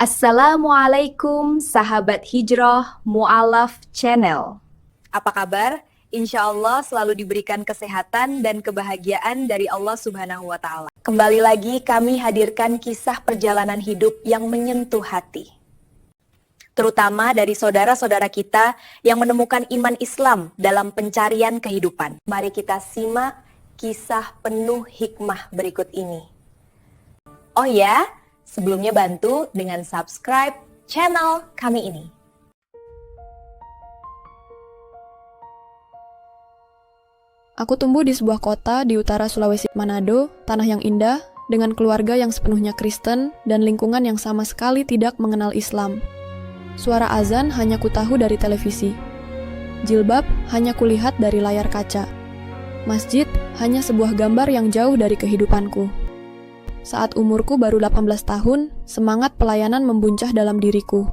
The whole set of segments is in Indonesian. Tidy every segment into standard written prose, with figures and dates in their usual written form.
Assalamualaikum sahabat hijrah Mu'alaf Channel. Apa kabar? Insya Allah selalu diberikan kesehatan dan kebahagiaan dari Allah Subhanahu wa Ta'ala. Kembali lagi kami hadirkan kisah perjalanan hidup yang menyentuh hati, terutama dari saudara-saudara kita yang menemukan iman Islam dalam pencarian kehidupan. Mari kita simak kisah penuh hikmah berikut ini. Oh ya, sebelumnya bantu dengan subscribe channel kami ini. Aku tumbuh di sebuah kota di utara Sulawesi, Manado, tanah yang indah, dengan keluarga yang sepenuhnya Kristen dan lingkungan yang sama sekali tidak mengenal Islam. Suara azan hanya kutahu dari televisi. Jilbab hanya kulihat dari layar kaca. Masjid hanya sebuah gambar yang jauh dari kehidupanku. Saat umurku baru 18 tahun, semangat pelayanan membuncah dalam diriku.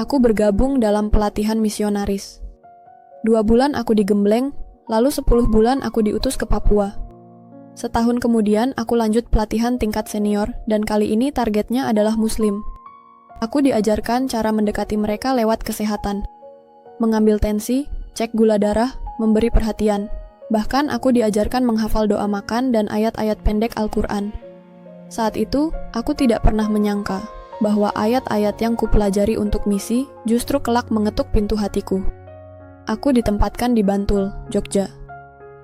Aku bergabung dalam pelatihan misionaris. 2 bulan aku digembleng, lalu 10 bulan aku diutus ke Papua. Setahun kemudian aku lanjut pelatihan tingkat senior dan kali ini targetnya adalah Muslim. Aku diajarkan cara mendekati mereka lewat kesehatan. Mengambil tensi, cek gula darah, memberi perhatian. Bahkan aku diajarkan menghafal doa makan dan ayat-ayat pendek Al-Quran. Saat itu, aku tidak pernah menyangka bahwa ayat-ayat yang kupelajari untuk misi justru kelak mengetuk pintu hatiku. Aku ditempatkan di Bantul, Jogja,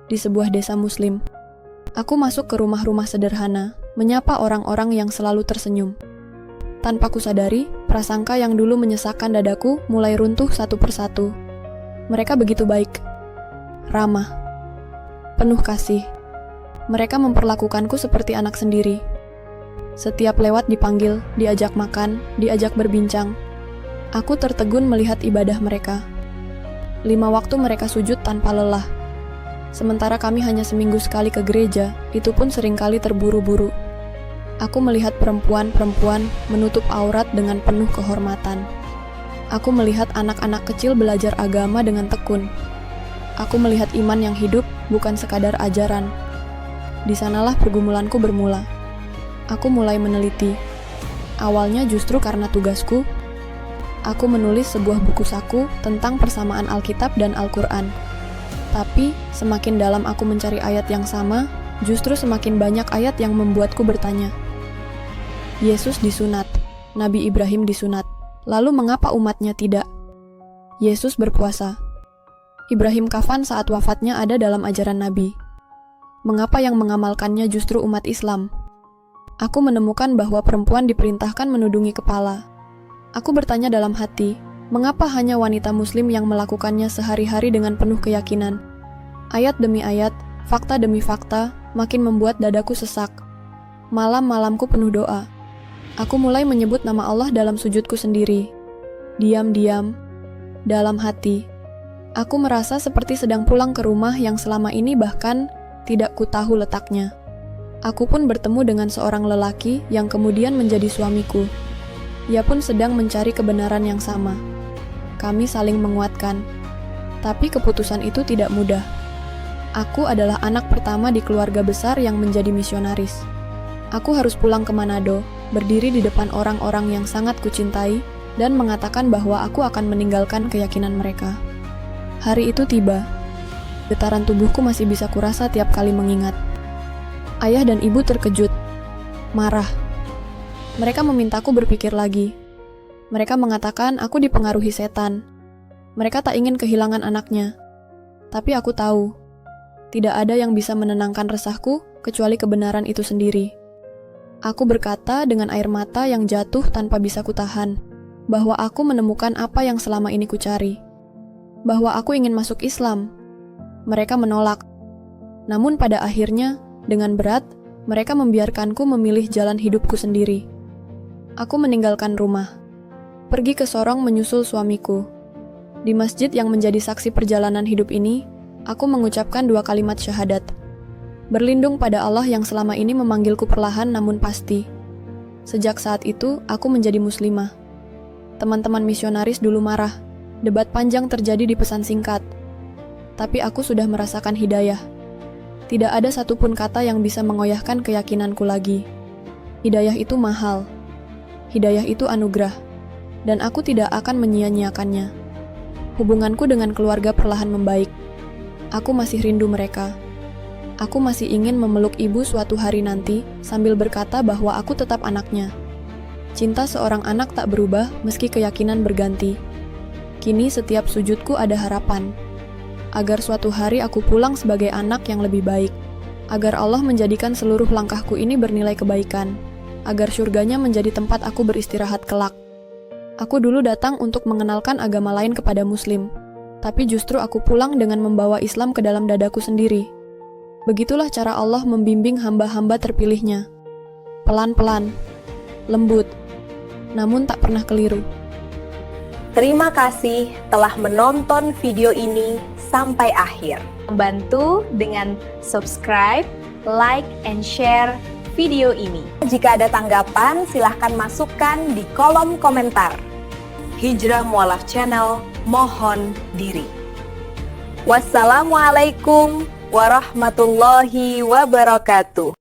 di sebuah desa Muslim. Aku masuk ke rumah-rumah sederhana, menyapa orang-orang yang selalu tersenyum. Tanpa kusadari, prasangka yang dulu menyesakkan dadaku mulai runtuh satu persatu. Mereka begitu baik, ramah, penuh kasih. Mereka memperlakukanku seperti anak sendiri. Setiap lewat dipanggil, diajak makan, diajak berbincang. Aku tertegun melihat ibadah mereka. 5 waktu mereka sujud tanpa lelah. Sementara kami hanya seminggu sekali ke gereja, itu pun seringkali terburu-buru. Aku melihat perempuan-perempuan menutup aurat dengan penuh kehormatan. Aku melihat anak-anak kecil belajar agama dengan tekun. Aku melihat iman yang hidup, bukan sekadar ajaran. Di sanalah pergumulanku bermula. Aku mulai meneliti. Awalnya justru karena tugasku, aku menulis sebuah buku saku tentang persamaan Alkitab dan Al-Quran. Tapi, semakin dalam aku mencari ayat yang sama, justru semakin banyak ayat yang membuatku bertanya. Yesus disunat, Nabi Ibrahim disunat, lalu mengapa umatnya tidak? Yesus berpuasa. Ibrahim kafan saat wafatnya ada dalam ajaran Nabi. Mengapa yang mengamalkannya justru umat Islam? Aku menemukan bahwa perempuan diperintahkan menudungi kepala. Aku bertanya dalam hati, mengapa hanya wanita Muslim yang melakukannya sehari-hari dengan penuh keyakinan? Ayat demi ayat, fakta demi fakta, makin membuat dadaku sesak. Malam-malamku penuh doa. Aku mulai menyebut nama Allah dalam sujudku sendiri. Diam-diam, dalam hati. Aku merasa seperti sedang pulang ke rumah yang selama ini bahkan tidak kutahu letaknya. Aku pun bertemu dengan seorang lelaki yang kemudian menjadi suamiku. Ia pun sedang mencari kebenaran yang sama. Kami saling menguatkan. Tapi keputusan itu tidak mudah. Aku adalah anak pertama di keluarga besar yang menjadi misionaris. Aku harus pulang ke Manado, berdiri di depan orang-orang yang sangat kucintai, dan mengatakan bahwa aku akan meninggalkan keyakinan mereka. Hari itu tiba. Getaran tubuhku masih bisa kurasa tiap kali mengingat. Ayah dan ibu terkejut, marah. Mereka memintaku berpikir lagi. Mereka mengatakan aku dipengaruhi setan. Mereka tak ingin kehilangan anaknya. Tapi aku tahu, tidak ada yang bisa menenangkan resahku kecuali kebenaran itu sendiri. Aku berkata dengan air mata yang jatuh tanpa bisa kutahan, bahwa aku menemukan apa yang selama ini kucari. Bahwa aku ingin masuk Islam. Mereka menolak. Namun pada akhirnya, dengan berat, mereka membiarkanku memilih jalan hidupku sendiri. Aku meninggalkan rumah, pergi ke Sorong menyusul suamiku. Di masjid yang menjadi saksi perjalanan hidup ini, aku mengucapkan 2 kalimat syahadat. Berlindung pada Allah yang selama ini memanggilku perlahan namun pasti. Sejak saat itu, aku menjadi muslimah. Teman-teman misionaris dulu marah. Debat panjang terjadi di pesan singkat. Tapi aku sudah merasakan hidayah. Tidak ada satupun kata yang bisa mengoyahkan keyakinanku lagi. Hidayah itu mahal. Hidayah itu anugerah, dan aku tidak akan menyia-nyiakannya. Hubunganku dengan keluarga perlahan membaik. Aku masih rindu mereka. Aku masih ingin memeluk ibu suatu hari nanti sambil berkata bahwa aku tetap anaknya. Cinta seorang anak tak berubah meski keyakinan berganti. Kini setiap sujudku ada harapan. Agar suatu hari aku pulang sebagai anak yang lebih baik. Agar Allah menjadikan seluruh langkahku ini bernilai kebaikan. Agar surganya menjadi tempat aku beristirahat kelak. Aku dulu datang untuk mengenalkan agama lain kepada Muslim. Tapi justru aku pulang dengan membawa Islam ke dalam dadaku sendiri. Begitulah cara Allah membimbing hamba-hamba terpilihnya. Pelan-pelan, lembut, namun tak pernah keliru. Terima kasih telah menonton video ini sampai akhir. Bantu dengan subscribe, like, and share video ini. Jika ada tanggapan, silahkan masukkan di kolom komentar. Hijrah Mu'alaf Channel mohon diri. Wassalamualaikum warahmatullahi wabarakatuh.